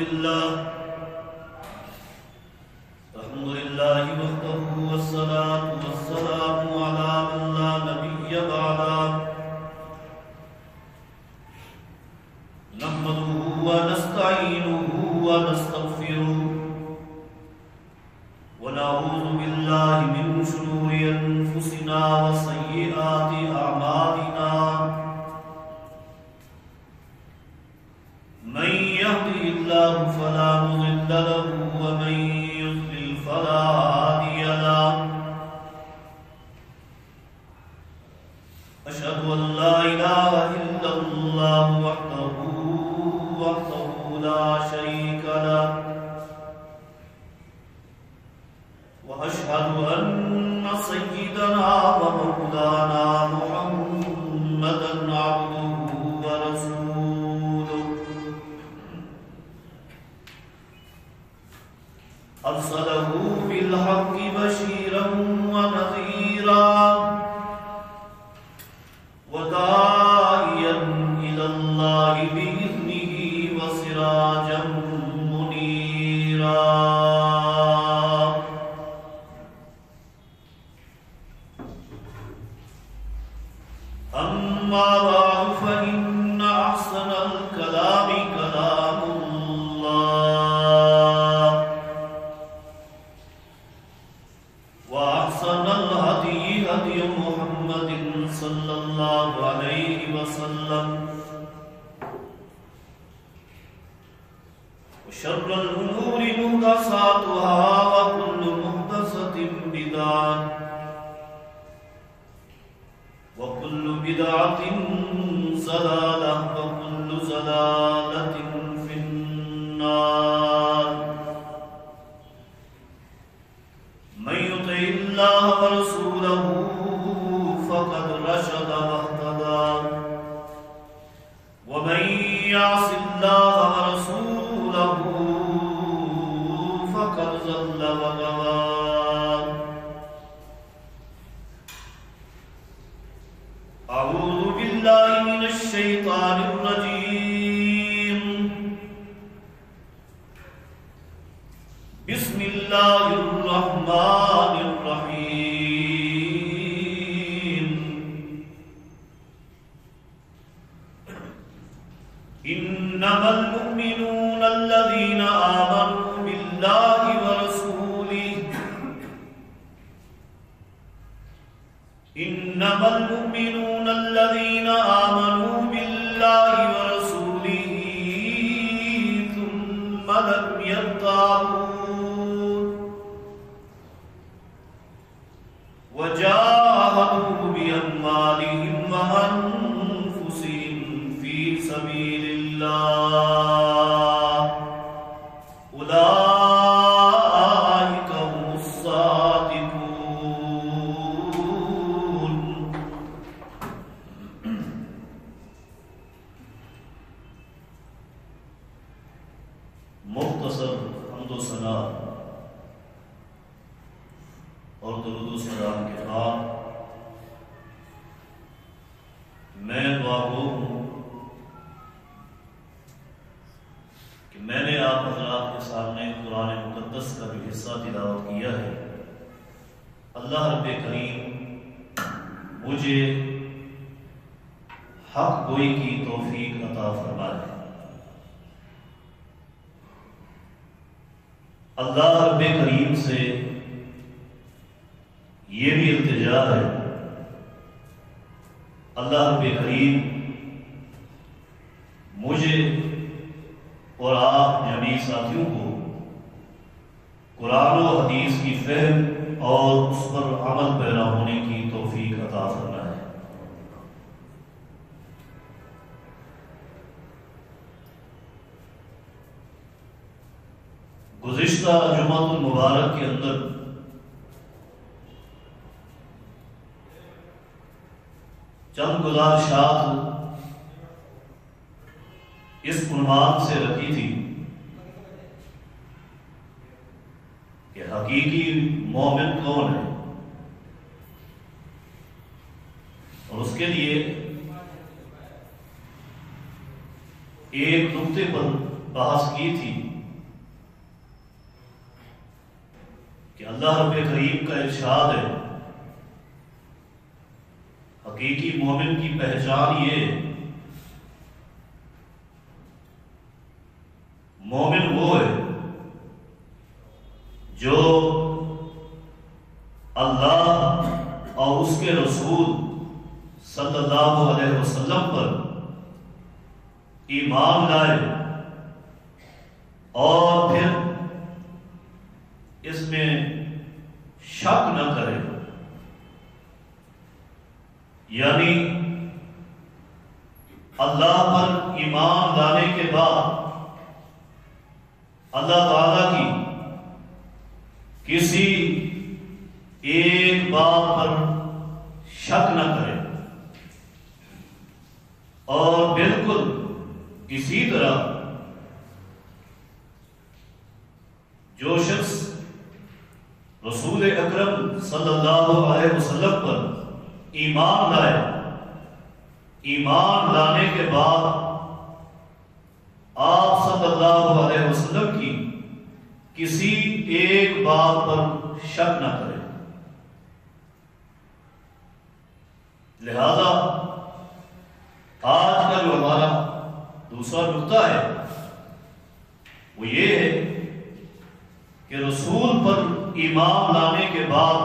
لله وحده والصلاة والسلام على من لا نبي بعده نحمده ونستعينه ونستغفره ونعوذ بالله من شرور أنفسنا وسيئات أعمالنا من يهده الله فلا مضل له ومن يضلل فلا هادي له أشهد أن لا إله إلا الله وحده لا شريك له وأشهد أن سيدنا ومولانا محمدا عبده ورسوله أرسله بالحق بشيرا ونذيرا وداعيا إلى الله بإذنه وسراجا منيرا أما بعد فإن أحسن الكلام كلام الله وأحسن الهدي هدي محمد صلى الله عليه وسلم وشر الأمور محدثاتها وكل محدثة بدعة وكل بدعة ضلالة وكل ضلالة في النار من يطع الله ورسوله فقد رشد واهتدى ومن يعص الله ورسوله فقد ضل وغوى أعوذ بالله من الشيطان الرجيم بسم الله الرحمن الرحيم إنما المؤمنون الذين آمنوا بالله ورسوله إنما المؤمنون الذين آمنوا بالله ورسوله ثم لم يرتابوا وجاهدوا بأموالهم وأنفسهم في سبيل الله أولئك هم الصادقون. مختصر حمد و ثنا اور درود و سلام کے بعد میں دعا گو ہوں کہ میں نے آپ حضرات کے سامنے قرآن مقدس کا جو حصہ تلاوت کیا ہے، اللہ رب کریم مجھے حق گوئی کی توفیق عطا فرمائے۔ اللہ رب کریم سے یہ بھی التجا ہے، اللہ رب کریم مجھے اور آپ جمیع ساتھیوں کو قرآن و حدیث کی فہم اور اس پر عمل پیرا ہونے کی توفیق عطا فرمائے۔ گزشتہ جمعۃ المبارک کے اندر چند گزارشات اس عنوان سے رکھی تھی کہ حقیقی مومن کون ہے، اور اس کے لیے ایک نقطے پر بحث کی تھی کہ اللہ رب کریم کا ارشاد ہے، حقیقی مومن کی پہچان یہ ہے، مومن وہ ہے جو اللہ اور اس کے رسول صلی اللہ علیہ وسلم پر ایمان لائے اور پھر اس میں شک نہ کرے، یعنی اللہ پر ایمان لانے کے بعد اللہ تعالیٰ کی کسی ایک بات پر شک نہ کرے، اور بالکل اسی طرح جو شخص رسول اکرم صلی اللہ علیہ وسلم پر ایمان لائے، ایمان لانے کے بعد آپ صلی اللہ علیہ وسلم کی کسی ایک بات پر شک نہ کرے۔ لہذا آج کا جو ہمارا دوسرا نقطہ ہے وہ یہ ہے کہ رسول پر ایمان لانے کے بعد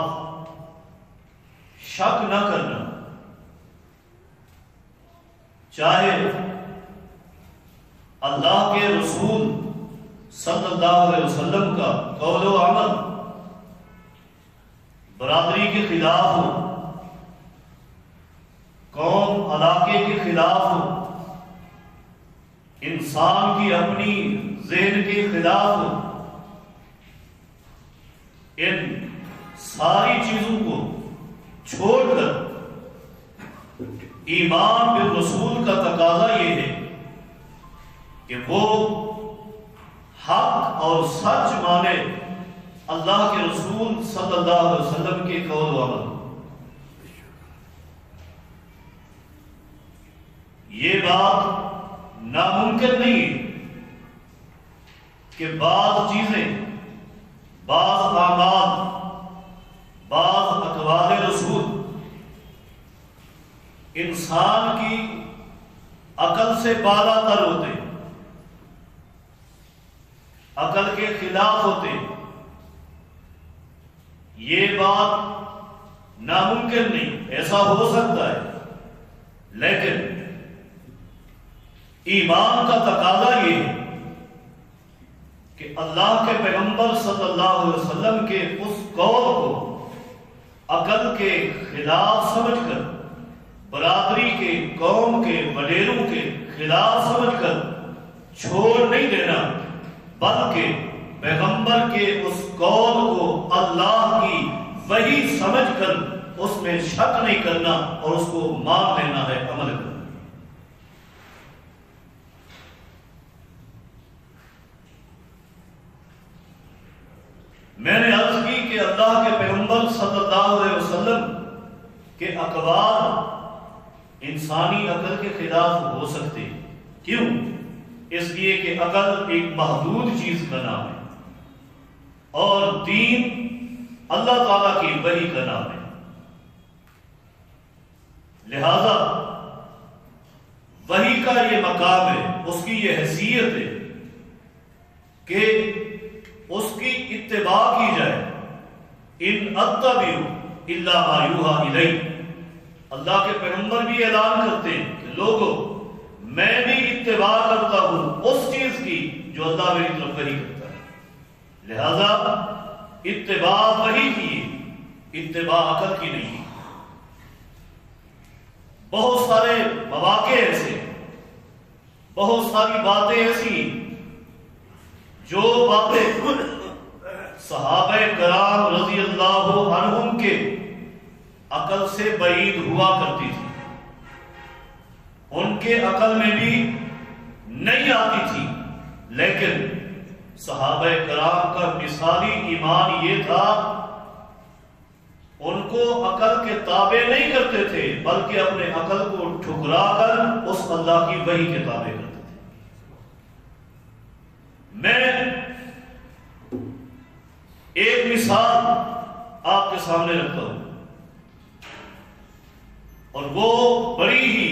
شک نہ کرنا، چاہے اللہ کے رسول صلی اللہ علیہ وسلم کا قول و عمل برادری کے خلاف ہو، قوم علاقے کے خلاف ہو، انسان کی اپنی ذہن کے خلاف ہو، ان ساری چیزوں کو چھوڑ کر ایمان بالرسول کا تقاضا یہ ہے کہ وہ حق اور سچ مانے اللہ کے رسول صلی اللہ علیہ وسلم کے قول و عمل۔ یہ بات ناممکن نہیں ہے کہ بعض چیزیں، بعض اعمال، بعض اقوال رسول انسان کی عقل سے بالا تر ہوتے، عقل کے خلاف ہوتے۔ یہ بات ناممکن نہیں، ایسا ہو سکتا ہے، لیکن ایمان کا تقاضا یہ ہے کہ اللہ کے پیغمبر صلی اللہ علیہ وسلم کے اس قول کو عقل کے خلاف سمجھ کر، برادری کے، قوم کے، وڈیروں کے خلاف سمجھ کر چھوڑ نہیں دینا، بلکہ پیغمبر کے اس قول کو اللہ کی وحی سمجھ کر اس میں شک نہیں کرنا اور اس کو مان لینا ہے، عمل کرنا۔ میں نے عرض کی کہ اللہ کے پیغمبر صلی اللہ علیہ وسلم کے اقوال انسانی عقل کے خلاف ہو سکتے، کیوں؟ اس لیے کہ عقل ایک محدود چیز کا نام ہے اور دین اللہ تعالیٰ کی وحی کا نام ہے، لہذا وحی کا یہ مقام ہے، اس کی یہ حیثیت ہے کہ اس کی اتباع کی جائے۔ ان اتبع الا ما یوحی الی، اللہ کے پیغمبر بھی اعلان کرتے ہیں کہ لوگوں میں بھی اتباع کرتا ہوں اس چیز کی جو اللہ میری طرف وحی کرتا ہے، لہذا اتباع وحی کی، اتباع عقل کی نہیں۔ بہت سارے مواقع ایسے، بہت ساری باتیں ایسی جو باتیں صحابہ کرام رضی اللہ عنہم کے عقل سے بعید ہوا کرتی تھی، ان کے عقل میں بھی نہیں آتی تھی، لیکن صحابہ کرام کا مثالی ایمان یہ تھا، ان کو عقل کے تابع نہیں کرتے تھے بلکہ اپنے عقل کو ٹھکرا کر اس اللہ کی وحی کے تابع کرتے تھے۔ میں ایک ایک مثال آپ کے سامنے رکھتا ہوں، اور وہ بڑی ہی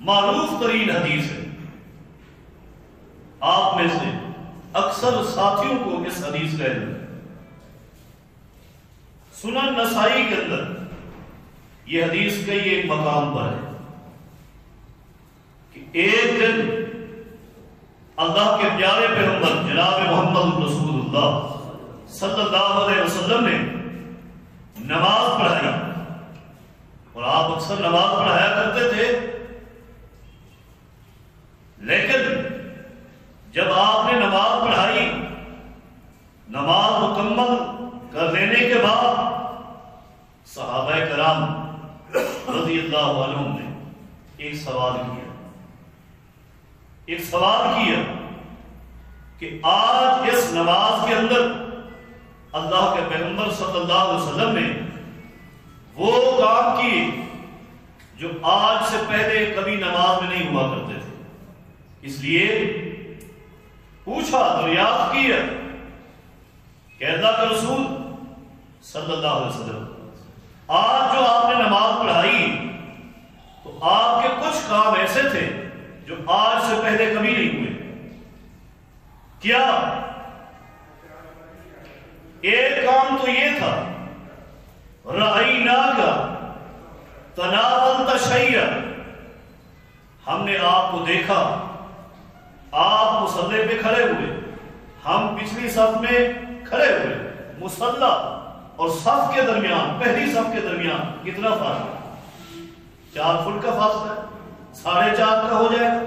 معروف ترین حدیث ہے۔ آپ میں سے اکثر ساتھیوں کو اس حدیث کا علم ہے۔ سنن نسائی کے اندر یہ حدیث کئی ایک مقام پر ہے کہ ایک دن اللہ کے پیارے پیغمبر جناب محمد رسول اللہ صلی اللہ علیہ وسلم نے نماز پڑھائی، اور آپ اکثر نماز پڑھایا کرتے تھے، لیکن جب آپ نے نماز پڑھائی، نماز مکمل کر لینے کے بعد صحابہ کرام رضی اللہ عنہم نے ایک سوال کیا کہ آج اس نماز کے اندر اللہ کے پیغمبر صلی اللہ علیہ وسلم نے وہ کام کیے جو آج سے پہلے کبھی نماز میں نہیں ہوا کرتے تھے۔ اس لیے پوچھا، دریافت کیا کہ اللہ کے رسول صلی اللہ علیہ وسلم، آج جو آپ نے نماز پڑھائی تو آپ کے کچھ کام ایسے تھے جو آج سے پہلے کبھی نہیں ہوئے، کیا؟ ایک کام تو یہ تھا، رأیناک تناولت شیئا، ہم نے آپ کو دیکھا، آپ مصلی پہ کھڑے ہوئے، ہم پچھلی صف میں کھڑے ہوئے، مصلی اور صف کے درمیان، پہلی صف کے درمیان کتنا فاصلہ؟ 4 فٹ کا فاصلہ ہے، 4.5 کا ہو جائے گا،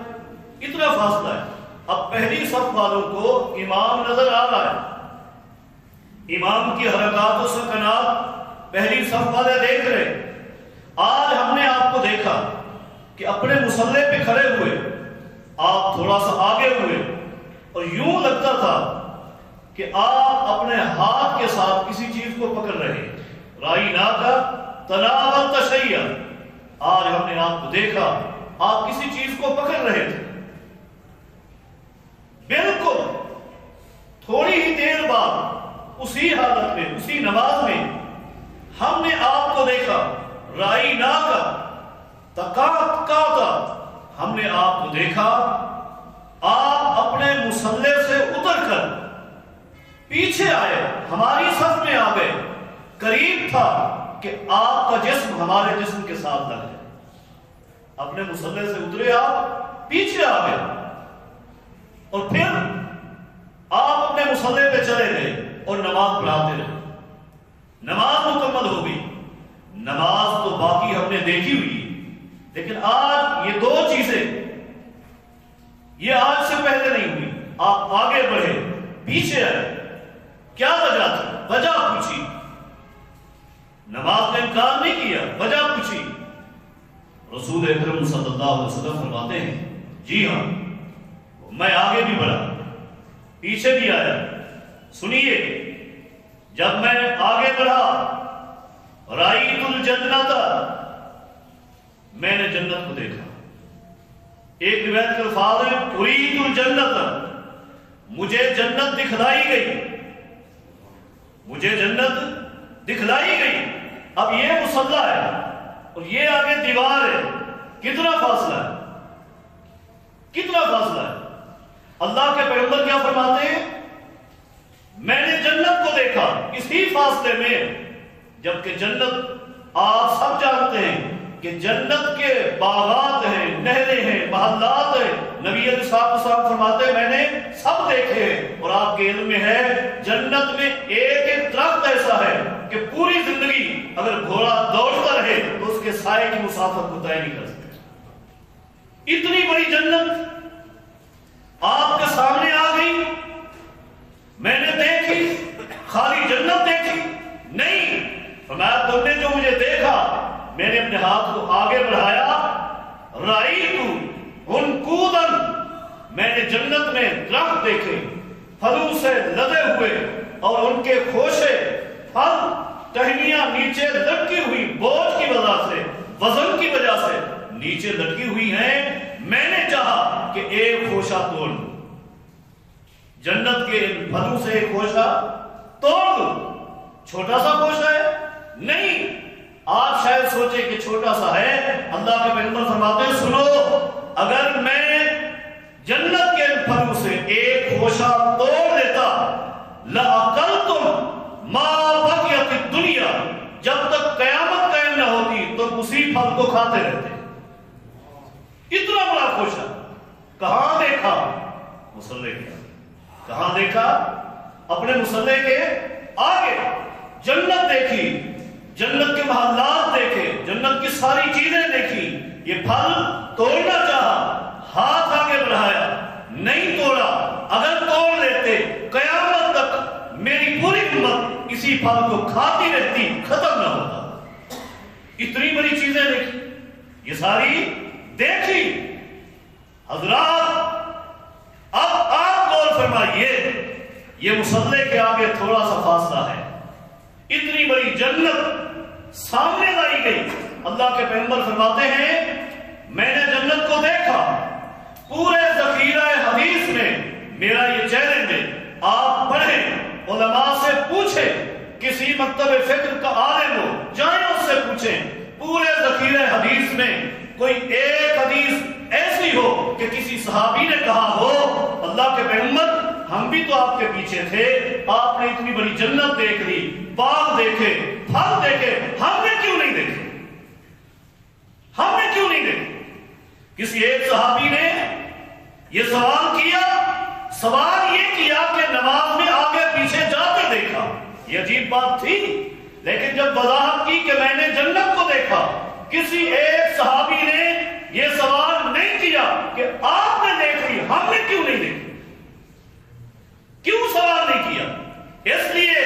اتنا فاصلہ ہے۔ اب پہلی صف والوں کو امام نظر آ رہا ہے، امام کی حرکات و سکنات پہلی صف والے دیکھ رہے۔ آج ہم نے آپ کو دیکھا کہ اپنے مصلی پہ کھڑے ہوئے، آپ تھوڑا سا آگے ہوئے، اور یوں لگتا تھا کہ آپ اپنے ہاتھ کے ساتھ کسی چیز کو پکڑ رہے۔ رأیناک تناولت شیئا، آج ہم نے آپ کو دیکھا آپ کسی چیز کو پکڑ رہے تھے۔ بالکل تھوڑی ہی دیر بعد اسی حالت میں، اسی نماز میں ہم نے آپ کو دیکھا، رأیناک تقاطعتا، ہم نے آپ کو دیکھا آپ اپنے مصلی سے اتر کر پیچھے آئے، ہماری صف میں آ گئے، قریب تھا کہ آپ کا جسم ہمارے جسم کے ساتھ لگ جائے۔ اپنے مصلی سے اترے، آپ پیچھے آ گئے، اور پھر آپ اپنے مصلی پہ چلے گئے اور نماز پڑھاتے رہے۔ نماز مکمل ہو گئی، نماز تو باقی ہم نے دیکھی ہوئی، لیکن آج یہ 2 چیزیں یہ آج سے پہلے نہیں ہوئی۔ آپ آگے بڑھے، پیچھے آئے، کیا وجہ تھی؟ وجہ پوچھی، نماز کا انکار نہیں کیا، وجہ پوچھی۔ رسول اکرم صلی اللہ علیہ وسلم فرماتے ہیں، جی ہاں، میں آگے بھی بڑھا، پیچھے بھی آیا۔ سنیے، جب میں آگے بڑھا، رأیت الجنت، میں نے جنت کو دیکھا۔ ایک روایت کے الفاظ ہے، اریت الجنت، مجھے جنت دکھلائی گئی، مجھے جنت دکھلائی گئی۔ اب یہ مصلی ہے اور یہ آگے دیوار ہے، کتنا فاصلہ ہے؟ کتنا فاصلہ ہے؟ اللہ کے پیغمبر کیا فرماتے ہیں؟ میں نے جنت کو دیکھا اسی فاصلے میں، جبکہ جنت آپ سب جانتے ہیں کہ جنت کے باغات ہیں، نہریں ہیں، محلات ہیں۔ نبی علیہ السلام فرماتے ہیں میں نے سب دیکھے، اور آپ کے علم میں ہے جنت میں ایک ایک درخت ایسا ہے کہ پوری زندگی اگر گھوڑا دوڑتا رہے تو اس کے سائے کی مسافت کو طے نہیں کر سکتے۔ اتنی بڑی جنت آپ کے سامنے آ گئی، میں نے دیکھی، خالی جنت دیکھی نہیں، فرمایا تم نے جو مجھے دیکھا، میں نے اپنے ہاتھ کو آگے بڑھایا، رأیت عنقوداً، میں نے جنت میں درخت دیکھے، پھلوں سے لدے ہوئے، اور ان کے خوشے، پھل، ٹہنیاں نیچے لٹکی ہوئی، بوجھ کی وجہ سے، وزن کی وجہ سے نیچے لٹکی ہوئی ہیں۔ میں نے چاہا کہ ایک خوشہ توڑ لوں، جنت کے پھلوں سے ایک خوشہ توڑ دوں. چھوٹا سا گوشہ ہے؟ نہیں. آپ شاید سوچے کہ چھوٹا سا ہے. اللہ کے پیغمبر فرماتے ہیں سنو، اگر میں جنت کے پھلوں سے ایک گوشہ توڑ دیتا لَأَكَلْتُمْ مَا بَقِيَتِ الدُّنْيَا، جب تک قیامت قائم نہ ہوتی تو اسی پھل کو کھاتے رہتے. اتنا بڑا گوشہ کہاں دیکھا؟ مصلے کے. کہاں دیکھا؟ اپنے مصلے کے آگے. جنت دیکھی، جنت کے محلات دیکھے، جنت کی ساری چیزیں دیکھی. یہ پھل توڑنا چاہا، ہاتھ آگے بڑھایا، نہیں توڑا. اگر توڑ لیتے قیامت تک میری پوری امت اسی پھل کو کھاتی رہتی، ختم نہ ہوتا. اتنی بڑی چیزیں دیکھی، یہ ساری دیکھی. حضرات اب آپ غور فرمائیے، یہ مصلے کے آگے تھوڑا سا فاصلہ ہے. اتنی بڑی جنت سامنے لائی گئی. اللہ کے پیغمبر فرماتے ہیں میں نے جنت کو دیکھا. پورے ذخیرہ حدیث میں میرا یہ چیلنج ہے، آپ پڑھیں، علماء سے پوچھیں، کسی مکتب فکر کا عالم ہو جائیں اس سے پوچھیں. پورے ذخیرہ حدیث میں کوئی ایک حدیث ایسی ہو کہ کسی صحابی نے کہا ہو اللہ کے پیغمبر ہم بھی تو آپ کے پیچھے تھے، آپ نے اتنی بڑی جنت دیکھ لی، باغ دیکھے، پھل دیکھے، ہم نے کیوں نہیں دیکھے؟ ہم نے کیوں نہیں دیکھے؟ کسی ایک صحابی نے یہ سوال کیا. سوال یہ کیا کہ نماز میں آگے پیچھے جاتے دیکھا. یہ عجیب بات تھی، لیکن جب وضاحت کی کہ میں نے جنت کو دیکھا، کسی ایک صحابی نے یہ سوال نہیں کیا کہ آپ نے دیکھ لی، ہم نے کیوں نہیں دیکھی. کیوں سوال نہیں کیا؟ اس لیے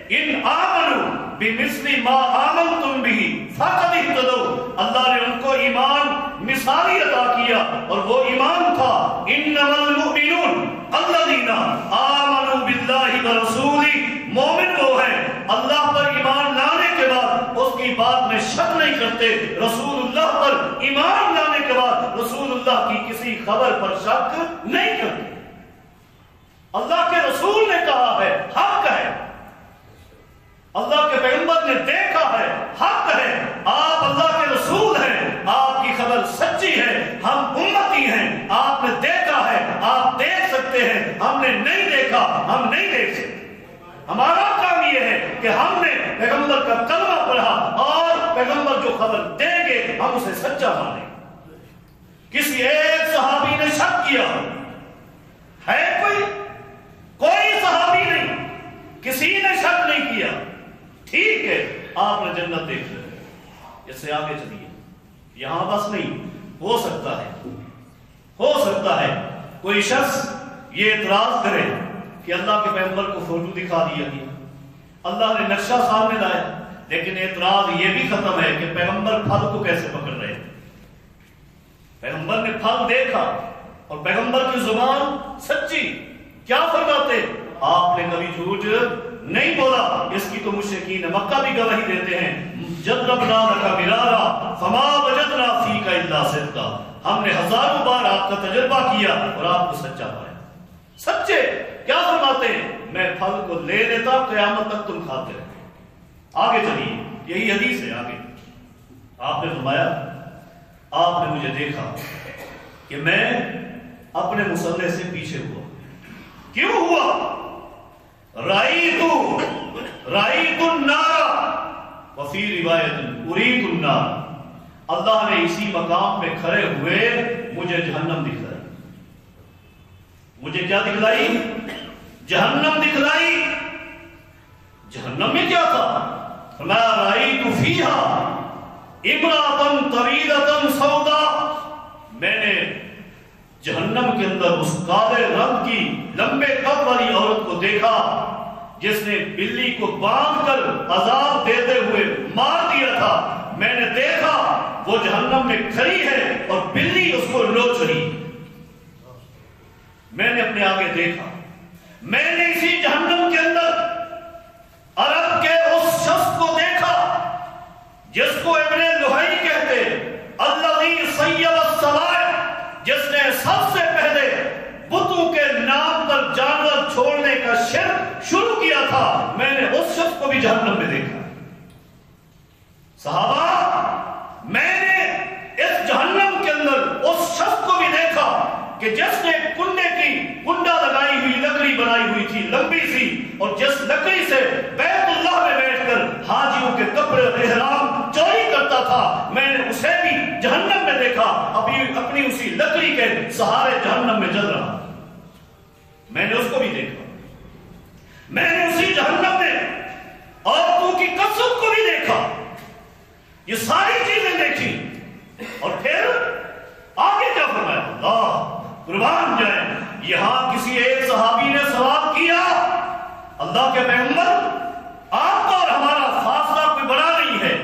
ان آمنوا بمثل ما آمنتم به فقد اهتدوا. اللہ نے ان کو ایمان مثالی عطا کیا، اور وہ ایمان تھا انما المؤمنون الذين آمنوا بالله ورسوله. مومن وہ ہیں اللہ پر ایمان لانے کے بعد اس کی بات میں شک نہیں کرتے، رسول اللہ پر ایمان لانے کے بعد رسول اللہ کی کسی خبر پر شک نہیں کرتے. اللہ کے رسول نے کہا ہے، حق ہے. اللہ کے پیغمبر نے دیکھا ہے، حق ہے. آپ اللہ کے رسول ہیں، آپ کی خبر سچی ہے. ہم امتی ہیں، آپ نے دیکھا ہے، آپ دیکھ سکتے ہیں. ہم نے نہیں دیکھا، ہم نہیں دیکھ سکتے. ہمارا کام یہ ہے کہ ہم نے پیغمبر کا کلمہ پڑھا اور پیغمبر جو خبر دیں گے ہم اسے سچا مانیں. کسی ایک صحابی نے شک کیا ہے؟ کوئی صحابی نہیں، کسی نے شک نہیں کیا. ٹھیک ہے، آپ نے جنت دیکھ لی، اس سے آگے چلیے. یہاں بس نہیں، ہو سکتا ہے کوئی شخص یہ اعتراض کرے کہ اللہ کے پیغمبر کو فوٹو دکھا دیا گیا، اللہ نے نقشہ سامنے لایا، لیکن اعتراض یہ بھی ختم ہے کہ پیغمبر پھل کو کیسے پکڑ رہے ہیں. پیغمبر نے پھل دیکھا اور پیغمبر کی زبان سچی. کیا فرماتے؟ آپ نے کبھی جھوٹ نہیں بولا. اس کی تو مشرکین مکہ بھی گواہی دیتے ہیں، جربنا لک مرارا فما وجدنا فیک الا صدقا. ہم نے ہزاروں بار آپ کا تجربہ کیا اور آپ کو سچا پایا. سچے. کیا فرماتے ہیں؟ میں پھل کو لے لیتا، قیامت تک تم کھاتے رہتے. آگے چلیے، یہی حدیث ہے. آگے آپ نے فرمایا آپ نے مجھے دیکھا کہ میں اپنے مصلے سے پیچھے ہوا. کیوں ہوا؟ رأیت النار وفی روایت ارید النار. اللہ نے اسی مقام میں کھڑے ہوئے مجھے جہنم دکھلائی. مجھے کیا دکھلائی؟ جہنم دکھلائی. جہنم میں کیا تھا؟ فرمایا رأیت فیہا امرأۃ طویلۃ سودا. میں نے جہنم کے اندر اس کالے رنگ کی لمبے قد والی عورت کو دیکھا جس نے بلی کو باندھ کر عذاب دیتے ہوئے مار دیا تھا. میں نے دیکھا وہ جہنم میں کھڑی ہے اور بلی اس کو نوچ رہی. میں نے اپنے آگے دیکھا. میں نے اسی جہنم کے اندر عرب کے اس شخص کو دیکھا جس کو ابن لہئی کہتے، الذی سیب السوائے، جس نے سب سے پہلے بتوں کے نام پر جانور چھوڑنے کا شرک شروع کیا تھا. میں بھی جہنم میں دیکھا ہے۔ صحابہ، میں نے اس جہنم کے اندر اس شخص کو بھی دیکھا کہ جس نے کنڈا لگائی ہوئی لکڑی بنائی ہوئی تھی لمبی سی، اور جس لکڑی سے بیت اللہ میں بیٹھ کر حاجیوں کے کپڑے اور احرام چوری کرتا تھا، میں نے اسے بھی جہنم میں دیکھا، اپنی اسی لکڑی کے سہارے جہنم میں جل رہا۔ میں نے اس کو بھی دیکھا۔ میں نے اسی جہنم میں عورتوں کی کثرت کو بھی دیکھا۔ یہ ساری چیزیں دیکھی، اور پھر آگے کیا فرمایا؟ اللہ قربان جائے، یہاں کسی ایک صحابی نے سوال کیا، اللہ کے پیغمبر، آپ کا اور ہمارا فاصلہ کوئی بڑا نہیں ہے،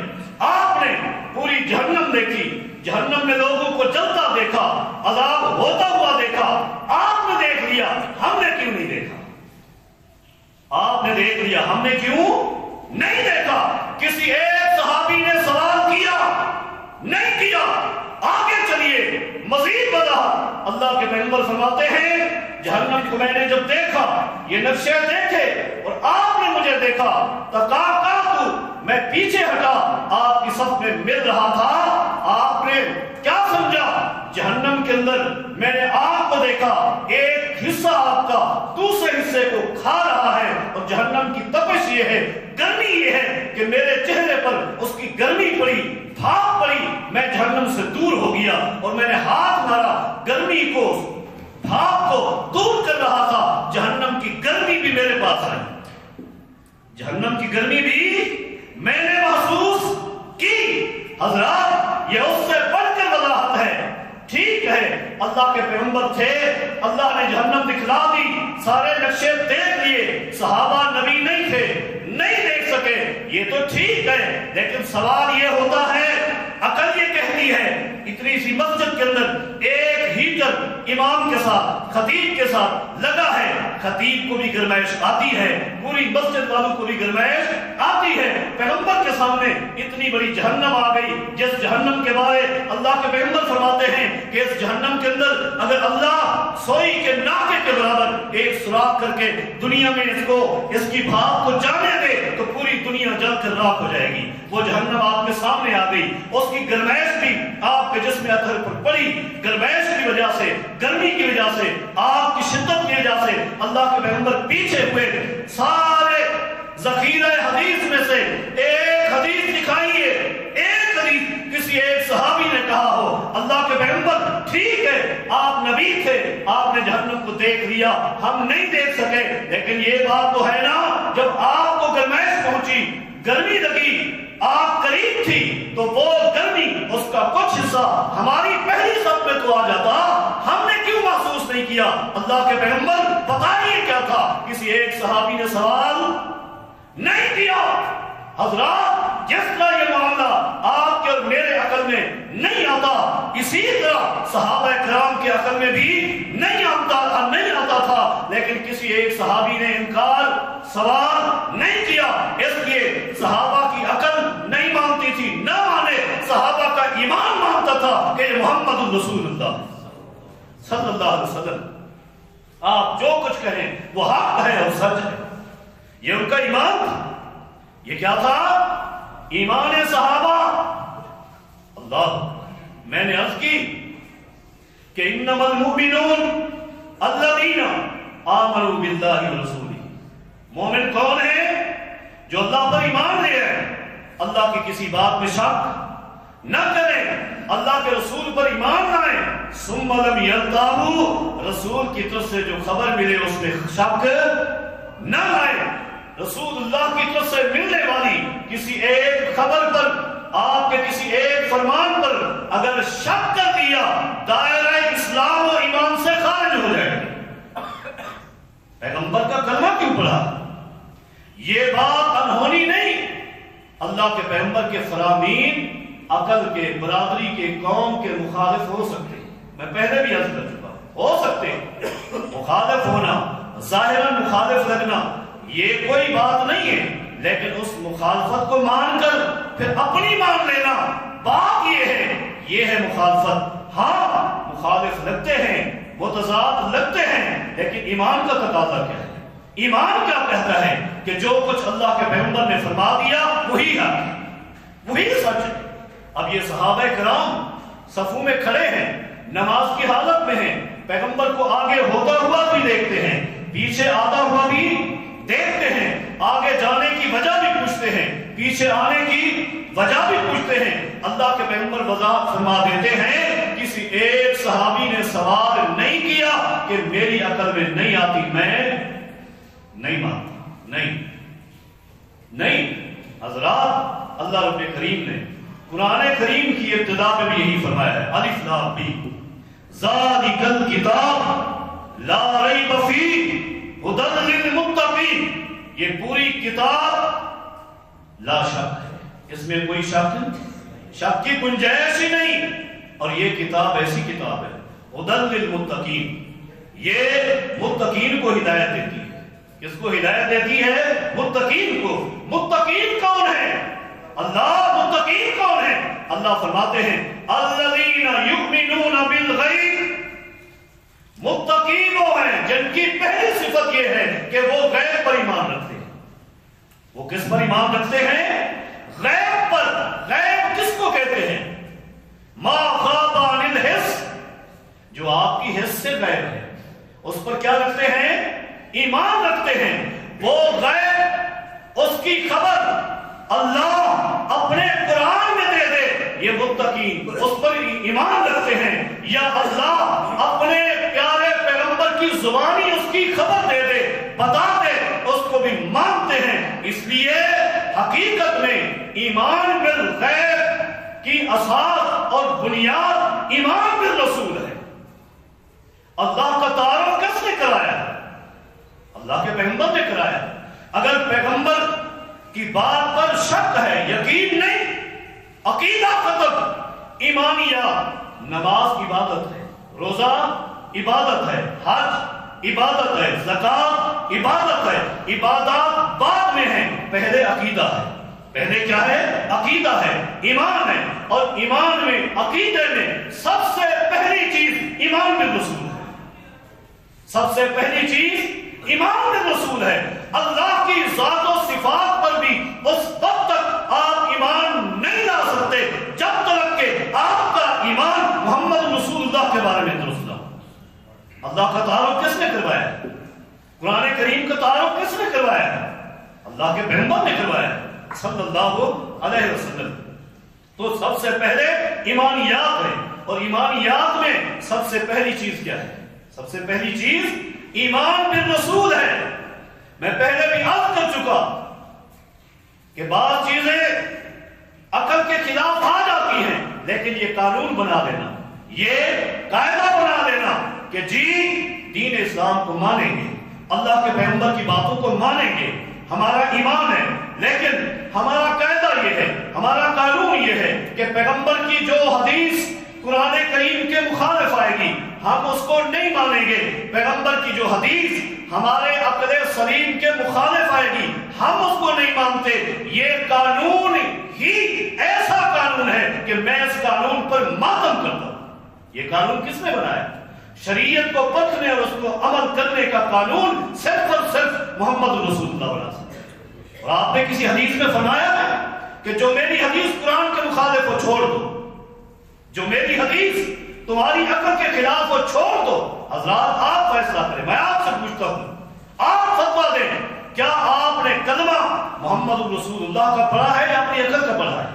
آپ نے پوری جہنم دیکھی، جہنم میں لوگوں کو جلتا دیکھا، عذاب ہوتا ہوا دیکھا، آپ نے دیکھ لیا، ہم نے کیوں نہیں دیکھا؟ آپ نے دیکھ لیا، ہم نے کیوں نہیں دیکھا؟ کسی ایک صحابی نے سوال کیا، نہیں کیا۔ آگے چلیے، مزید وضاحت۔ اللہ کے پیغمبر فرماتے ہیں، جہنم کو میں نے جب دیکھا، یہ نقشے دیکھے اور آپ نے مجھے دیکھا، تقاقعت، میں پیچھے ہٹا، آپ کی صف میں مل رہا تھا۔ آپ نے کیا سمجھا؟ جہنم کے اندر میں نے آپ کو دیکھا، ایک حصہ آپ کا دوسرے حصے کو کھا رہا ہے، اور جہنم کی تپش یہ ہے، گرمی یہ ہے کہ میرے چہرے پر اس کی گرمی پڑی، بھاپ پڑی، میں جہنم سے دور ہو گیا، اور میں نے ہاتھ مارا، گرمی کو، بھاپ کو دور کر رہا تھا۔ جہنم کی گرمی بھی میرے پاس آئی، جہنم کی گرمی بھی میں نے محسوس کی۔ حضرات، یہ اس سے بڑھ کر وضاحت ہے۔ ٹھیک ہے، اللہ کے پیغمبر تھے، اللہ نے جہنم دکھلا دی، سارے نقشے دیکھ لیے، صحابہ نبی نہیں تھے، نہیں دیکھ سکے، یہ تو ٹھیک ہے، لیکن سوال یہ ہوتا ہے، عقل یہ کہتی ہے، اتنی سی مسجد کے اندر ایک ہیٹر امام کے ساتھ، خطیب کے ساتھ لگا ہے، خطیب کو بھی گرمائش آتی ہے، پوری مسجد والوں کو بھی گرمائش آتی ہے۔ پیغمبر کے سامنے اتنی بڑی جہنم آ گئی، جس جہنم کے بارے اللہ کے پیغمبر فرماتے ہیں کہ اس جہنم کے اندر اگر اللہ سوئی کے ناکے کے برابر ایک سوراخ کر کے دنیا میں اس کی بھاپ کو جانے دے تو پوری دنیا جل کر راکھ ہو جائے گی۔ وہ جہنم آپ کے سامنے آ گئی، اس کی گرمائش بھی آپ کے جسم اطہر پر پڑی، گرمائش کی وجہ سے، گرمی کی وجہ سے، آگ کی شدت کی وجہ سے اللہ کے پیغمبر پیچھے ہوئے۔ سارے ذخیرہ حدیث میں سے ایک حدیث دکھائیے، ایک حدیث کسی ایک صحابی نے کہا ہو، اللہ کے پیغمبر ٹھیک ہے آپ نبی تھے، آپ نے جہنم کو دیکھ لیا، ہم نہیں دیکھ سکے، لیکن یہ بات تو ہے نا، جب آپ کو گرمائش پہنچی، گرمی لگی، آگ قریب تھی، تو وہ گرمی، اس کا کچھ حصہ ہماری پہلی صف میں تو آ جاتا، ہم نے کیوں محسوس نہیں کیا؟ اللہ کے پیغمبر بتائیے کیا تھا؟ کسی ایک صحابی نے سوال نہیں کیا۔ حضرات، جس طرح یہ معاملہ آپ کے اور میرے عقل میں نہیں آتا، اسی طرح صحابہ کرام کے عقل میں بھی نہیں آتا تھا، لیکن کسی ایک صحابی نے انکار، سوال نہیں کیا، اس لیے صحابہ کی عقل نہیں مانتی تھی، نہ مانے، صحابہ کا ایمان مانتا تھا کہ محمد رسول اللہ صلی اللہ علیہ وسلم، آپ جو کچھ کہیں وہ حق ہے اور سچ ہے، یہ ان کا ایمان تھا۔ یہ کیا تھا؟ ایمان صحابہ۔ اللہ، میں نے عرض کی کہ انما المؤمنون الذین آمنوا باللہ ورسولہ، مومن کون ہے؟ جو اللہ پر ایمان لے آئے، اللہ کی کسی بات میں شک نہ کریں، اللہ کے رسول پر ایمان لائیں، ثم لم یرتابوا، رسول کی طرف سے جو خبر ملے اس میں شک نہ لائیں۔ رسول اللہ کی طرف سے ملنے والی کسی ایک خبر پر، آپ کے کسی ایک فرمان پر اگر شک کر دیا، دائرہ اسلام و ایمان سے خارج ہو جائے گا۔ پیغمبر کا کلمہ کیوں پڑھا؟ یہ بات انہونی نہیں، اللہ کے پیغمبر کے فرامین عقل کے، برادری کے، قوم کے مخالف ہو سکتے، میں پہلے بھی عرض کر چکا، ہو سکتے، مخالف ہونا، ظاہراً مخالف لگنا، یہ کوئی بات نہیں ہے، لیکن اس مخالفت کو مان کر پھر اپنی مان لینا، بات یہ ہے مخالفت۔ ہاں، مخالف لگتے ہیں، متضاد لگتے ہیں، لیکن ایمان کا تقاضا کیا ہے؟ ایمان کیا کہتا ہے کہ جو کچھ اللہ کے پیغمبر نے فرما دیا وہی حق ہے، وہی سچ ہے۔ اب یہ صحابہ کرام صفوں میں کھڑے ہیں، نماز کی حالت میں ہیں، پیغمبر کو آگے ہوتا ہوا بھی دیکھتے ہیں، پیچھے آتا ہوا بھی دیکھتے ہیں، آگے جانے کی وجہ بھی پوچھتے ہیں، پیچھے آنے کی وجہ بھی پوچھتے ہیں۔ اللہ کے پیغمبر وضاحت فرما دیتے ہیں، کسی ایک صحابی نے سوال نہیں کیا کہ میری عقل میں نہیں آتی، میں نہیں مانتا، نہیں۔ حضرات، اللہ رب کریم نے قرآن کریم کی ابتدا میں بھی یہی فرمایا ہے، الف لام میم ذالک الکتاب لا ریب فیہ ھدی للمتقین، یہ پوری کتاب لا شک ہے، اس میں کوئی شک کی گنجائش ہی نہیں، اور یہ کتاب ایسی کتاب ہے ھدی للمتقین، یہ متقین کو ہدایت دیتی ہے۔ کس کو ہدایت دیتی ہے؟ متقین کو۔ متقین کون ہے؟ اللہ۔ متقین کون ہے؟ اللہ فرماتے ہیں الذین یؤمنون بالغیب، متقین وہ ہیں جن کی پہلی صفت یہ ہے کہ وہ غیب پر ایمان رکھتے ہیں۔ وہ کس پر ایمان رکھتے ہیں؟ غیب پر۔ غیب کس کو کہتے ہیں؟ ما غاب عن الحس، جو آپ کی حس سے غیب ہے، اس پر کیا رکھتے ہیں؟ ایمان رکھتے ہیں۔ وہ غیب، اس کی خبر اللہ اپنے قرآن میں دے دے، یہ متقین اس پر ایمان رکھتے ہیں، یا اللہ اپنے پیارے پیغمبر کی زبانی اس کی خبر دے دے، بتا دے، اس کو بھی مانتے ہیں۔ اس لیے حقیقت میں ایمان بالغیب کی اساس اور بنیاد ایمان بالرسول ہے۔ اللہ کا تعارف کس نے کرایا؟ اللہ کے پیغمبر نے کرایا۔ اگر پیغمبر کی بات پر شک ہے، یقین نہیں، عقیدہ ختم، ایمانیات، نماز عبادت ہے، روزہ عبادت ہے، حج عبادت ہے، زکات عبادت ہے، عبادات بعد میں ہیں، پہلے عقیدہ ہے۔ پہلے کیا ہے؟ عقیدہ ہے، ایمان ہے، اور ایمان میں، عقیدے میں سب سے پہلی چیز ایمان بالرسول ہے۔ سب سے پہلی چیز ایمان بالرسول ہے۔ اللہ کی ذات و صفات پر بھی اس وقت تک آپ ایمان نہیں لا سکتے جب تک کہ آپ کا ایمان محمد رسول اللہ کے بارے میں درست نہ ہو۔ اللہ کا تعارف کس نے کروایا ہے؟ قرآن کریم کا تعارف کس نے کروایا ہے؟ اللہ کے پیغمبر نے کروایا ہے صلی اللہ علیہ وسلم۔ تو سب سے پہلے ایمانیات ہے، اور ایمانیات میں سب سے پہلی چیز کیا ہے؟ سب سے پہلی چیز ایمان بالرسول ہے۔ میں پہلے بھی عرض کر چکا کہ بعض چیزیں عقل کے خلاف آ جاتی ہیں، لیکن یہ قانون بنا لینا، یہ قاعدہ بنا لینا کہ جی دین اسلام کو مانیں گے، اللہ کے پیغمبر کی باتوں کو مانیں گے، ہمارا ایمان ہے، لیکن ہمارا قاعدہ یہ ہے، ہمارا قانون یہ ہے کہ پیغمبر کی جو حدیث قرآن کریم کے مخالف آئے گی ہم اس کو نہیں مانیں گے، پیغمبر کی جو حدیث ہمارے عقل سلیم کے مخالف آئے گی ہم اس کو نہیں مانتے۔ یہ قانون ہی ایسا قانون ہے کہ میں اس قانون پر ماتم کرتا ہوں۔ یہ قانون کس نے بنایا؟ شریعت کو پرکھنے اور اس کو عمل کرنے کا قانون صرف اور صرف محمد رسول اللہ بنا سکتا ہے۔ اور آپ نے کسی حدیث میں فرمایا ہے کہ جو میری حدیث قرآن کے مخالف کو چھوڑ دو، جو میری حدیث تمہاری عقل کے خلاف وہ چھوڑ دو۔ حضرات آپ فیصلہ کریں، میں آپ سے پوچھتا ہوں، آپ فتویٰ دیں، کیا آپ نے کلمہ محمد رسول اللہ کا پڑھا ہے یا اپنی عقل کا پڑھا ہے؟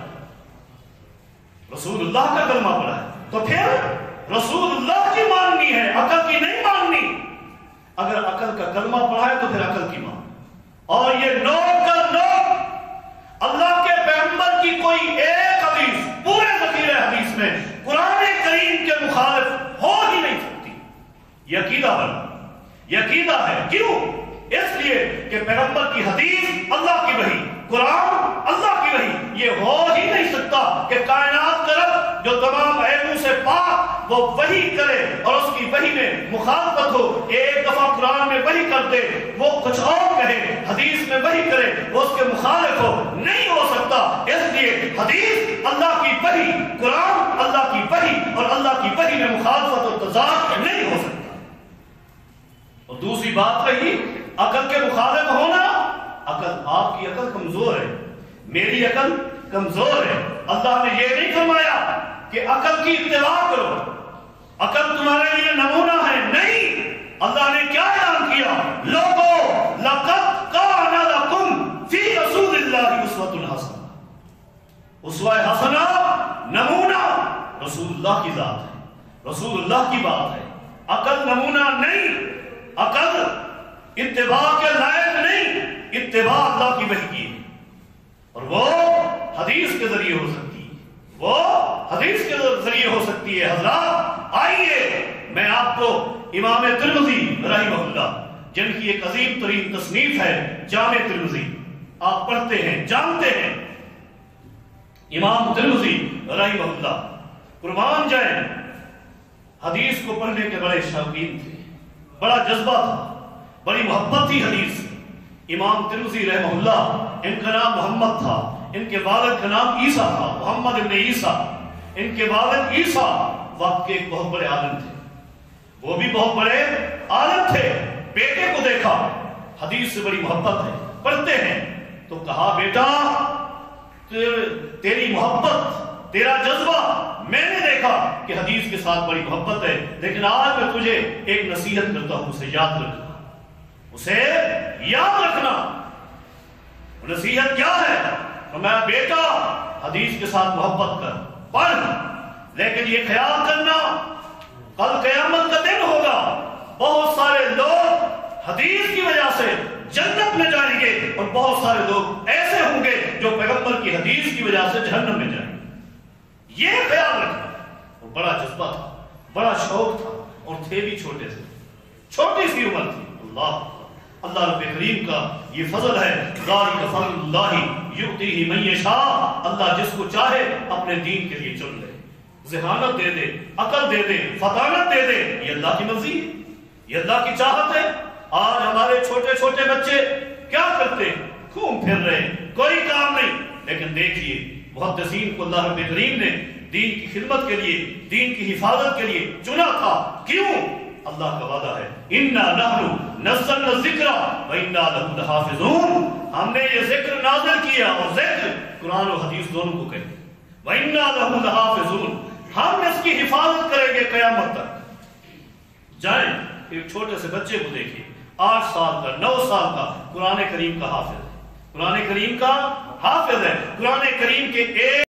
رسول اللہ کا کلمہ پڑھا ہے، تو پھر رسول اللہ کی ماننی ہے، عقل کی نہیں ماننی۔ اگر عقل کا کلمہ پڑھا ہے تو پھر عقل کی مان۔ اور یہ نوٹ کر لو، اللہ کے پیغمبر کی کوئی ایک حدیث پورے ذخیرہ حدیث میں قرآن کریم کے مخالف ہو ہی نہیں سکتی۔ یہ عقیدہ بنا، یہ عقیدہ ہے۔ کیوں؟ اس لیے کہ پیغمبر کی حدیث اللہ کی وحی، قرآن اللہ کی وحی، یہ ہو ہی نہیں سکتا کہ کائنات کا رب جو تمام عیبوں سے پاک وہ وحی کرے اور اس کی وحی میں مخالفت ہو۔ ایک دفعہ قرآن میں وحی کر دے، وہ کچھ اور کہے، حدیث میں وحی کرے، وہ اس کے مخالف ہو، نہیں ہو سکتا۔ اس لیے حدیث اللہ کی وحی، قرآن اللہ کی وحی، اور اللہ کی وحی میں مخالفت اور تضاد نہیں ہو سکتا۔ اور دوسری بات رہی عقل کے مخالف ہونا، عقل آپ کی عقل کمزور ہے، میری عقل کمزور ہے۔ اللہ نے یہ نہیں فرمایا کہ عقل کی اتباع کرو، عقل تمہارے لیے نمونہ ہے، نہیں۔ اللہ نے کیا اعلان کیا؟ لوگو لقد کان لکم فی رسول اللہ اسوۃ حسنہ۔ اسوہ حسنہ نمونہ رسول اللہ کی ذات ہے، رسول اللہ کی بات ہے۔ عقل نمونہ نہیں، عقل اتباع کے لائق نہیں، اتباع اللہ کی وحی کی ہے، اور وہ حدیث کے ذریعے ہو سکتی ہے، وہ حدیث کے ذریعے ہو سکتی ہے۔ حضرات آئیے میں آپ کو امام ترمذی رحمہ اللہ، جن کی ایک عظیم ترین تصنیف ہے جامع ترمذی، آپ پڑھتے ہیں جانتے ہیں، امام ترمذی رحمہ اللہ قربان جائیں حدیث کو پڑھنے کے بڑے شوقین تھے، بڑا جذبہ تھا، بڑی محبت تھی حدیث سے۔ امام ترمذی رحمہ اللہ، ان کا نام محمد تھا، ان کے والد کا نام عیسیٰ تھا، محمد ابن عیسیٰ۔ ان کے والد عیسیٰ وقت کے ایک بہت بڑے عالم تھے، وہ بھی بہت بڑے عالم تھے۔ بیٹے کو دیکھا، حدیث سے بڑی محبت ہے، پڑھتے ہیں تو کہا بیٹا تیری محبت، تیرا جذبہ میں نے دیکھا کہ حدیث کے ساتھ بڑی محبت ہے، لیکن آج میں تجھے ایک نصیحت کرتا ہوں، اسے یاد رکھنا، اسے یاد رکھنا۔ نصیحت کیا ہے؟ فرمایا بیٹا حدیث کے ساتھ محبت کر، پڑھ، لیکن یہ خیال کرنا کل قیامت کا دن ہوگا، بہت سارے لوگ حدیث کی وجہ سے جنت میں جائیں گے، اور بہت سارے لوگ ایسے ہوں گے جو پیغمبر کی حدیث کی وجہ سے جہنم میں جائیں گے۔ یہ خیال رکھنا۔ وہ بڑا جذبہ تھا، بڑا شوق تھا، اور تھے بھی چھوٹے سے، چھوٹی سی عمر تھی۔ اللہ رب کریم کا یہ فضل ہے، ذالک فضل اللہ یؤتیہ من یشاء، اللہ جس کو چاہے اپنے دین کے لیے چن لے، ذہانت دے دے، عقل دے دے، فطانت دے دے، یہ اللہ کی مرضی ہے، یہ اللہ کی چاہت ہے۔ آج ہمارے چھوٹے چھوٹے بچے کیا کرتے ہیں؟ گھوم پھر رہے ہیں، کوئی کام نہیں، لیکن دیکھیے محدثین کو اللہ رب کریم نے دین کی خدمت کے لیے، دین کی حفاظت کے لیے چنا تھا۔ کیوں؟ اللہ کا وعدہ ہے اِنَّا نَحْنُ نَزَّلْنَا الذِّكْرَ وَإِنَّا لَهُ لَحَافِظُونَ، ہم نے یہ ذکر نازل کیا، اور ذکر قرآن و حدیث دونوں کو کہتے ہیں، وَإِنَّا لَهُ لَحَافِظُونَ، ہم اس کی حفاظت کریں گے قیامت تک۔ جائیں ایک چھوٹے سے بچے کو دیکھیں، 8 سال کا، 9 سال کا، قرآن کریم کا حافظ ہے، قرآن کریم کا حافظ ہے، قرآن کریم کے ایک